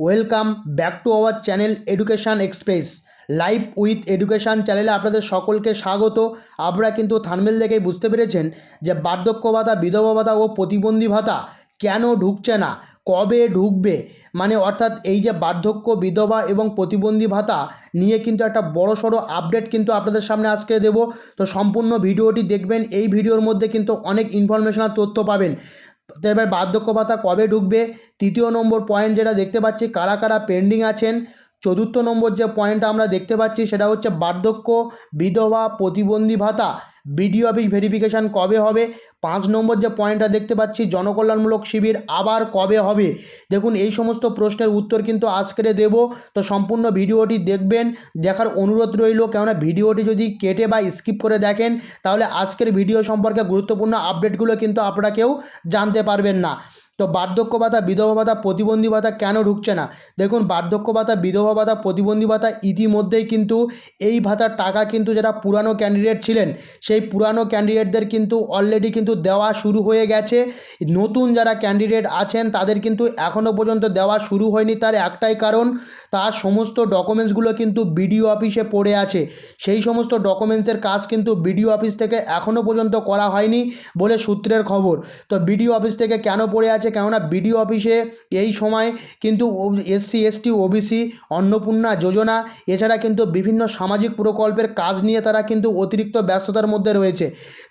Welcome back to our channel education express live with education চ্যানেলে আপনাদের সকলকে স্বাগত। আপনারা কিন্তু থাম্বনেল দেখেই বুঝতে পেরেছেন যে বার্ধক্য ভাতা, বিধবা ভাতা ও প্রতিবন্ধী ভাতা কেন ঢুকছে না, কবে ঢুকবে, মানে অর্থাৎ এই যে বার্ধক্য, বিধবা এবং প্রতিবন্ধী ভাতা নিয়ে কিন্তু একটা বড়সড় আপডেট কিন্তু আপনাদের সামনে আজকে দেব। তো সম্পূর্ণ ভিডিওটি দেখবেন, এই ভিডিওর মধ্যে কিন্তু অনেক ইনফরমেশনাল তথ্য পাবেন। তো এবার বার্ধক্য ভাতা কবে ঢুকবে, তৃতীয় নম্বর পয়েন্ট যেটা দেখতে পাচ্ছি কারা কারা পেন্ডিং আছেন, চতুর্থ নম্বর যে পয়েন্টটা আমরা দেখতে পাচ্ছি সেটা হচ্ছে বার্ধক্য, বিধবা, প্রতিবন্ধী ভাতা বিডিও অফিস ভেরিফিকেশান কবে হবে, 5 নম্বর যে পয়েন্টটা দেখতে পাচ্ছি জনকল্যাণমূলক শিবির আবার কবে হবে। দেখুন, এই সমস্ত প্রশ্নের উত্তর কিন্তু আজকে দেব। তো সম্পূর্ণ ভিডিওটি দেখবেন, দেখার অনুরোধ রইল, কেননা ভিডিওটি যদি কেটে বা স্কিপ করে দেখেন তাহলে আজকের ভিডিও সম্পর্কে গুরুত্বপূর্ণ আপডেটগুলো কিন্তু আপনারা কেউ জানতে পারবেন না। তো বার্ধক্য ভাতা, বিধবা ভাতা, প্রতিবন্ধী ভাতা কেন ঢুকছে না? দেখুন, বার্ধক্য ভাতা, বিধবা ভাতা, প্রতিবন্ধী ভাতা ইতিমধ্যেই কিন্তু এই ভাতার টাকা কিন্তু যারা পুরানো ক্যান্ডিডেট ছিলেন সেই পুরানো ক্যান্ডিডেটদের কিন্তু অলরেডি কিন্তু দেওয়া শুরু হয়ে গেছে। নতুন যারা ক্যান্ডিডেট আছেন তাদের কিন্তু এখনও পর্যন্ত দেওয়া শুরু হয়নি। তার একটাই কারণ, তার সমস্ত ডকুমেন্টসগুলো কিন্তু বিডিও অফিসে পড়ে আছে। সেই সমস্ত ডকুমেন্টসের কাজ কিন্তু বিডিও অফিস থেকে এখনও পর্যন্ত করা হয়নি বলে সূত্রের খবর। তো বিডিও অফিস থেকে কেন পড়ে আছে? কেননা বিডিও অফিসে এই সময় কিন্তু এসসি এসটি ওবিসি অন্নপূর্ণা যোজনা এছাড়া কিন্তু বিভিন্ন সামাজিক প্রকল্পের কাজ নিয়ে তারা কিন্তু অতিরিক্ত ব্যস্ততার মধ্যে রয়েছে।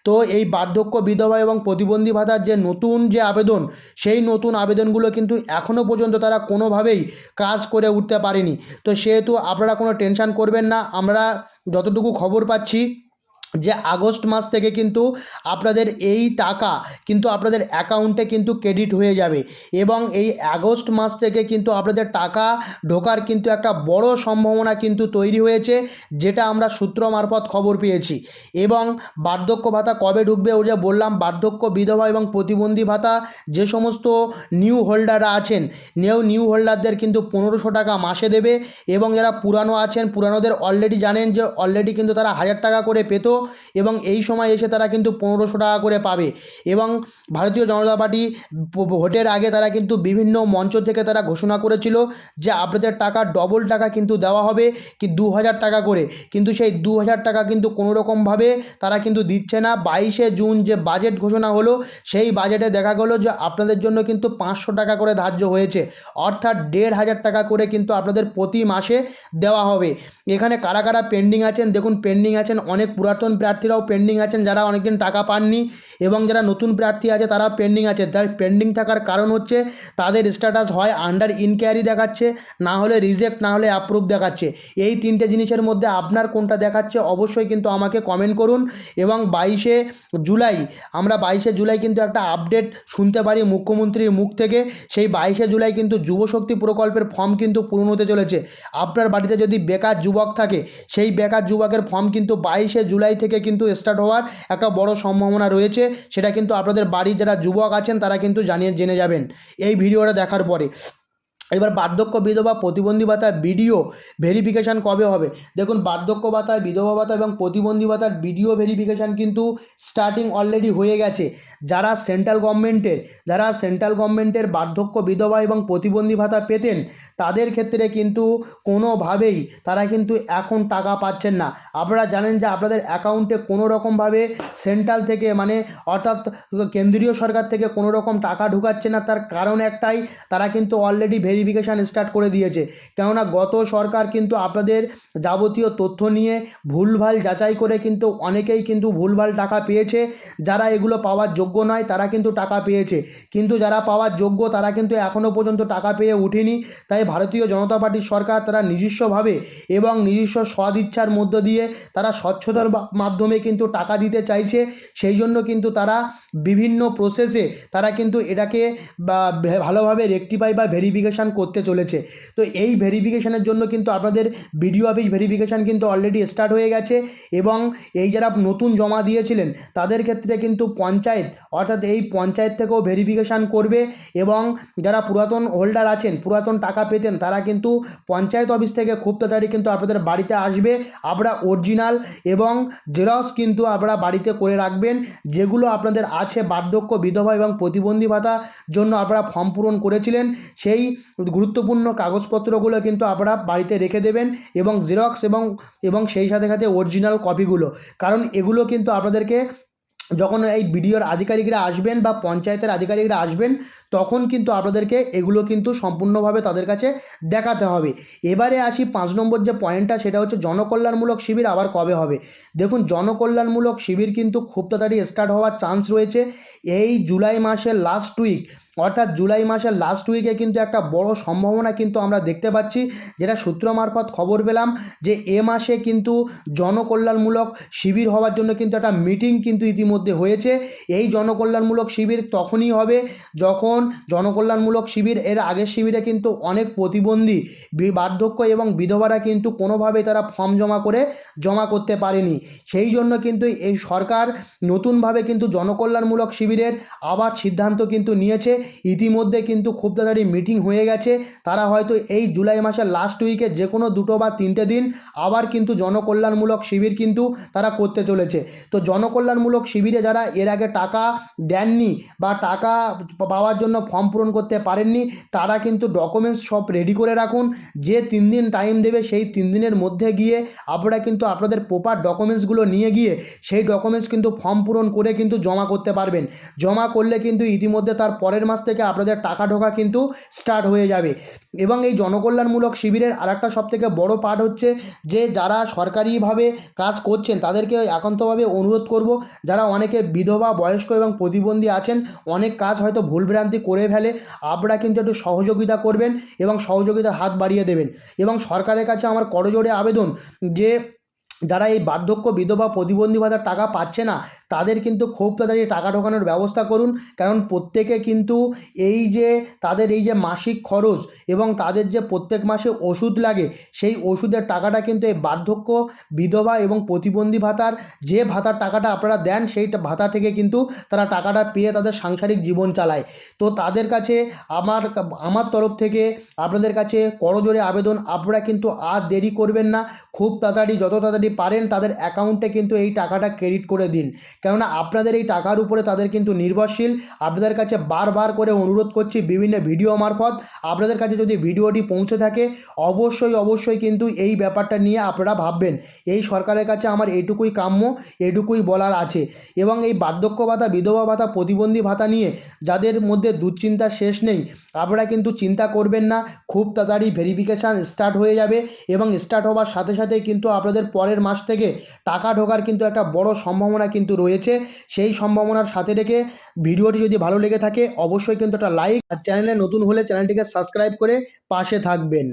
তো এই বার্ধক্য, বিধবা এবং প্রতিবন্ধী ভাতার যে নতুন যে আবেদন, সেই নতুন আবেদনগুলো কিন্তু এখনও পর্যন্ত তারা কোনোভাবেই কাজ করে উঠতে পারেনি। তো সেহেতু আপনারা কোনো টেনশন করবেন না। আমরা যতটুকু খবর পাচ্ছি যে আগস্ট মাস থেকে কিন্তু আপনাদের এই টাকা কিন্তু আপনাদের অ্যাকাউন্টে কিন্তু ক্রেডিট হয়ে যাবে এবং এই আগস্ট মাস থেকে কিন্তু আপনাদের টাকা ঢোকার কিন্তু একটা বড় সম্ভাবনা কিন্তু তৈরি হয়েছে, যেটা আমরা সূত্র মারফত খবর পেয়েছি। এবং বার্ধক্য ভাতা কবে ঢুকবে? ওই যে বললাম, বার্ধক্য, বিধবা এবং প্রতিবন্ধী ভাতা যে সমস্ত নিউ হোল্ডাররা আছেন, নিউ হোল্ডারদের কিন্তু 1500 টাকা মাসে দেবে এবং যারা পুরানো আছেন, পুরানোদের অলরেডি জানেন যে অলরেডি কিন্তু তারা 1000 টাকা করে পেত এবং এই সময় এসে তারা কিন্তু 1500 টাকা করে পাবে। এবং ভারতীয় জনতা পার্টি ভোটের আগে তারা কিন্তু বিভিন্ন মঞ্চ থেকে তারা ঘোষণা করেছিল যে আপনাদের টাকা ডবল টাকা কিন্তু দেওয়া হবে, কি 2000 টাকা করে, কিন্তু সেই 2000 টাকা কিন্তু কোনো রকমভাবে তারা কিন্তু দিচ্ছে না। 22শে জুন যে বাজেট ঘোষণা হলো সেই বাজেটে দেখা গেলো যে আপনাদের জন্য কিন্তু 500 টাকা করে ধার্য হয়েছে, অর্থাৎ 1500 টাকা করে কিন্তু আপনাদের প্রতি মাসে দেওয়া হবে। এখানে কারা কারা পেন্ডিং আছেন? দেখুন, পেন্ডিং আছেন অনেক পুরাতন প্রার্থীরাও পেন্ডিং আছেন যারা অনেকদিন টাকা পাননি, এবং যারা নতুন প্রার্থী আছে তারা পেন্ডিং আছে। তার পেন্ডিং থাকার কারণ হচ্ছে তাদের স্ট্যাটাস হয় আন্ডার ইনকোয়ারি দেখাচ্ছে, না হলে রিজেক্ট, না হলে অ্যাপ্রুভ দেখাচ্ছে। এই তিনটে জিনিসের মধ্যে আপনার কোনটা দেখাচ্ছে অবশ্যই কিন্তু আমাকে কমেন্ট করুন। এবং 22শে জুলাই আমরা 22শে জুলাই কিন্তু একটা আপডেট শুনতে পারি মুখ্যমন্ত্রীর মুখ থেকে। সেই 22শে জুলাই কিন্তু যুবশক্তি প্রকল্পের ফর্ম কিন্তু পূরণ হতে চলেছে। আপনার বাড়িতে যদি বেকার যুবক থাকে সেই বেকার যুবকের ফর্ম কিন্তু 22শে জুলাই থেকে কিন্তু স্টার্ট হওয়ার একটা বড় সম্ভাবনা রয়েছে। সেটা কিন্তু আপনাদের বাড়ির যারা যুবক আছেন তারা কিন্তু জেনে যাবেন এই ভিডিওটা দেখার পরে। এবার বার্ধক্য, বিধবা, প্রতিবন্ধী ভাতা বিডিও ভেরিফিকেশান কবে হবে? দেখুন, বার্ধক্য ভাতা, বিধবা ভাতা এবং প্রতিবন্ধী ভাতার বিডিও ভেরিফিকেশান কিন্তু স্টার্টিং অলরেডি হয়ে গেছে। যারা সেন্ট্রাল গভর্নমেন্টের বার্ধক্য, বিধবা এবং প্রতিবন্ধী ভাতা পেতেন তাদের ক্ষেত্রে কিন্তু কোনোভাবেই তারা কিন্তু এখন টাকা পাচ্ছেন না। আপনারা জানেন যে আপনাদের অ্যাকাউন্টে কোনো রকমভাবে সেন্ট্রাল থেকে, মানে অর্থাৎ কেন্দ্রীয় সরকার থেকে কোনো রকম টাকা ঢুকাচ্ছে না। তার কারণ একটাই, তারা কিন্তু অলরেডি ভেরিফিকেশান স্টার্ট করে দিয়েছে। কেননা গত সরকার কিন্তু আপনাদের যাবতীয় তথ্য নিয়ে ভুলভাল যাচাই করে কিন্তু অনেকেই কিন্তু ভুলভাল টাকা পেয়েছে। যারা এগুলো পাওয়ার যোগ্য নয় তারা কিন্তু টাকা পেয়েছে, কিন্তু যারা পাওয়ার যোগ্য তারা কিন্তু এখনও পর্যন্ত টাকা পেয়ে উঠেনি। তাই ভারতীয় জনতা পার্টির সরকার তারা নিজস্বভাবে এবং নিজস্ব সদিচ্ছার মধ্য দিয়ে তারা স্বচ্ছতার মাধ্যমে কিন্তু টাকা দিতে চাইছে। সেই জন্য কিন্তু তারা বিভিন্ন প্রসেসে তারা কিন্তু এটাকে ভালোভাবে রেকটিফাই বা ভেরিফিকেশান করতে চলেছে। তো এই ভেরিফিকেশানের জন্য কিন্তু আপনাদের বিডিও অফিস ভেরিফিকেশান কিন্তু অলরেডি স্টার্ট হয়ে গেছে। এবং এই যারা নতুন জমা দিয়েছিলেন তাদের ক্ষেত্রে কিন্তু পঞ্চায়েত, অর্থাৎ এই পঞ্চায়েত থেকেও ভেরিফিকেশান করবে। এবং যারা পুরাতন হোল্ডার আছেন, পুরাতন টাকা পেতেন, তারা কিন্তু পঞ্চায়েত অফিস থেকে খুব তাড়াতাড়ি কিন্তু আপনাদের বাড়িতে আসবে। আপনারা অরিজিনাল এবং জেরক্স কিন্তু আপনারা বাড়িতে করে রাখবেন। যেগুলো আপনাদের আছে বার্ধক্য, বিধবা এবং প্রতিবন্ধী ভাতা জন্য আপনারা ফর্ম পূরণ করেছিলেন, সেই গুরুত্বপূর্ণ কাগজপত্রগুলো কিন্তু আপনারা বাড়িতে রেখে দেবেন এবং জেরক্স এবং সেই সাথে সাথে অরিজিনাল কপিগুলো, কারণ এগুলো কিন্তু আপনাদেরকে যখন এই বিডিওর আধিকারিকরা আসবেন বা পঞ্চায়েতের আধিকারিকরা আসবেন তখন কিন্তু আপনাদেরকে এগুলো কিন্তু সম্পূর্ণভাবে তাদের কাছে দেখাতে হবে। এবারে আসি 5 নম্বর যে পয়েন্টটা, সেটা হচ্ছে জনকল্যাণমূলক শিবির আবার কবে হবে। দেখুন, জনকল্যাণমূলক শিবির কিন্তু খুব তাড়াতাড়ি স্টার্ট হওয়ার চান্স রয়েছে। এই জুলাই মাসের লাস্ট উইক, অর্থাৎ জুলাই মাসের লাস্ট উইকে কিন্তু একটা বড় সম্ভাবনা কিন্তু আমরা দেখতে পাচ্ছি, যেটা সূত্র মারফত খবর পেলাম যে এ মাসে কিন্তু জনকল্যাণমূলক শিবির হওয়ার জন্য কিন্তু একটা মিটিং কিন্তু ইতিমধ্যে হয়েছে। এই জনকল্যাণমূলক শিবির তখনই হবে যখন জনকল্যাণমূলক শিবির, এর আগের শিবিরে কিন্তু অনেক প্রতিবন্ধী, বার্ধক্য এবং বিধবারা কিন্তু কোনোভাবেই তারা ফর্ম জমা করতে পারেনি। সেই জন্য কিন্তু এই সরকার নতুনভাবে কিন্তু জনকল্যাণমূলক শিবিরের আবার সিদ্ধান্ত কিন্তু নিয়েছে। ইতিমধ্যে কিন্তু খুব তাড়াতাড়ি মিটিং হয়ে গেছে। তারা হয়তো এই জুলাই মাসের লাস্ট উইকে যে কোনো 2 বা 3টে দিন আবার কিন্তু জনকল্যাণমূলক শিবির কিন্তু তারা করতে চলেছে। তো জনকল্যাণমূলক শিবিরে যারা এর আগে টাকা দেননি বা টাকা পাওয়ার জন্য ফর্ম পূরণ করতে পারেননি, তারা কিন্তু ডকুমেন্টস সব রেডি করে রাখুন। যে 3 দিন টাইম দেবে সেই 3 দিনের মধ্যে গিয়ে আপনারা কিন্তু আপনাদের প্রপার ডকুমেন্টসগুলো নিয়ে গিয়ে সেই ডকুমেন্টস কিন্তু ফর্ম পূরণ করে কিন্তু জমা করতে পারবেন। জমা করলে কিন্তু ইতিমধ্যে তার পরের মাস থেকে আপনাদের টাকা ঢোকা কিন্তু স্টার্ট হয়ে যাবে। এবং এই জনকল্যাণমূলক শিবিরের আরেকটা সবথেকে বড় পার্ট হচ্ছে যে যারা সরকারিভাবে কাজ করছেন তাদেরকে একান্তভাবে অনুরোধ করব, যারা অনেকে বিধবা, বয়স্ক এবং প্রতিবন্ধী আছেন, অনেক কাজ হয়তো ভুলভ্রান্তি করে ফেলে, আপনারা কিন্তু একটু সহযোগিতা করবেন এবং সহযোগিতার হাত বাড়িয়ে দেবেন। এবং সরকারের কাছে আমার করজোড়ে আবেদন যে যারা এই বার্ধক্য, বিধবা, প্রতিবন্ধী ভাতার টাকা পাচ্ছে না, তাদের কিন্তু খুব তাড়াতাড়ি টাকা ঢোকানোর ব্যবস্থা করুন। কারণ প্রত্যেকে কিন্তু এই যে তাদের এই যে মাসিক খরচ এবং তাদের যে প্রত্যেক মাসে ওষুধ লাগে, সেই ওষুধের টাকাটা কিন্তু এই বার্ধক্য, বিধবা এবং প্রতিবন্ধী ভাতার যে ভাতার টাকাটা আপনারা দেন, সেই ভাতা থেকে কিন্তু তারা টাকাটা পেয়ে তাদের সাংসারিক জীবন চালায়। তো তাদের কাছে আমার তরফ থেকে আপনাদের কাছে করজোড়ে আবেদন, আপনারা কিন্তু আর দেরি করবেন না, খুব তাড়াতাড়ি, যত তাড়াতাড়ি পারেন তাদের অ্যাকাউন্টে কিন্তু এই টাকাটা ক্রেডিট করে দিন। কেননা আপনাদের এই টাকার উপরে তাদের কিন্তু নির্ভরশীল। আপনাদের কাছে বারবার করে অনুরোধ করছি বিভিন্ন ভিডিও মারফত, আপনাদের কাছে যদি ভিডিওটি পৌঁছে থাকে অবশ্যই কিন্তু এই ব্যাপারটা নিয়ে আপনারা ভাববেন। এই সরকারের কাছে আমার এইটুকুই কাম্য, এটুকুই বলার আছে। এবং এই বার্ধক্য ভাতা, বিধবা ভাতা, প্রতিবন্ধী ভাতা নিয়ে যাদের মধ্যে দুশ্চিন্তার শেষ নেই, আপনারা কিন্তু চিন্তা করবেন না, খুব তাড়াতাড়ি ভেরিফিকেশান স্টার্ট হয়ে যাবে এবং স্টার্ট হওয়ার সাথে সাথে কিন্তু আপনাদের পরের মাস থেকে টাকা ঢোকার কিন্তু একটা বড় সম্ভাবনা কিন্তু রয়েছে। সেই সম্ভাবনার সাথে রেখে ভিডিওটি যদি ভালো লেগে থাকে অবশ্যই কিন্তু একটা লাইক, আর চ্যানেলে নতুন হলে চ্যানেলটিকে সাবস্ক্রাইব করে পাশে থাকবেন।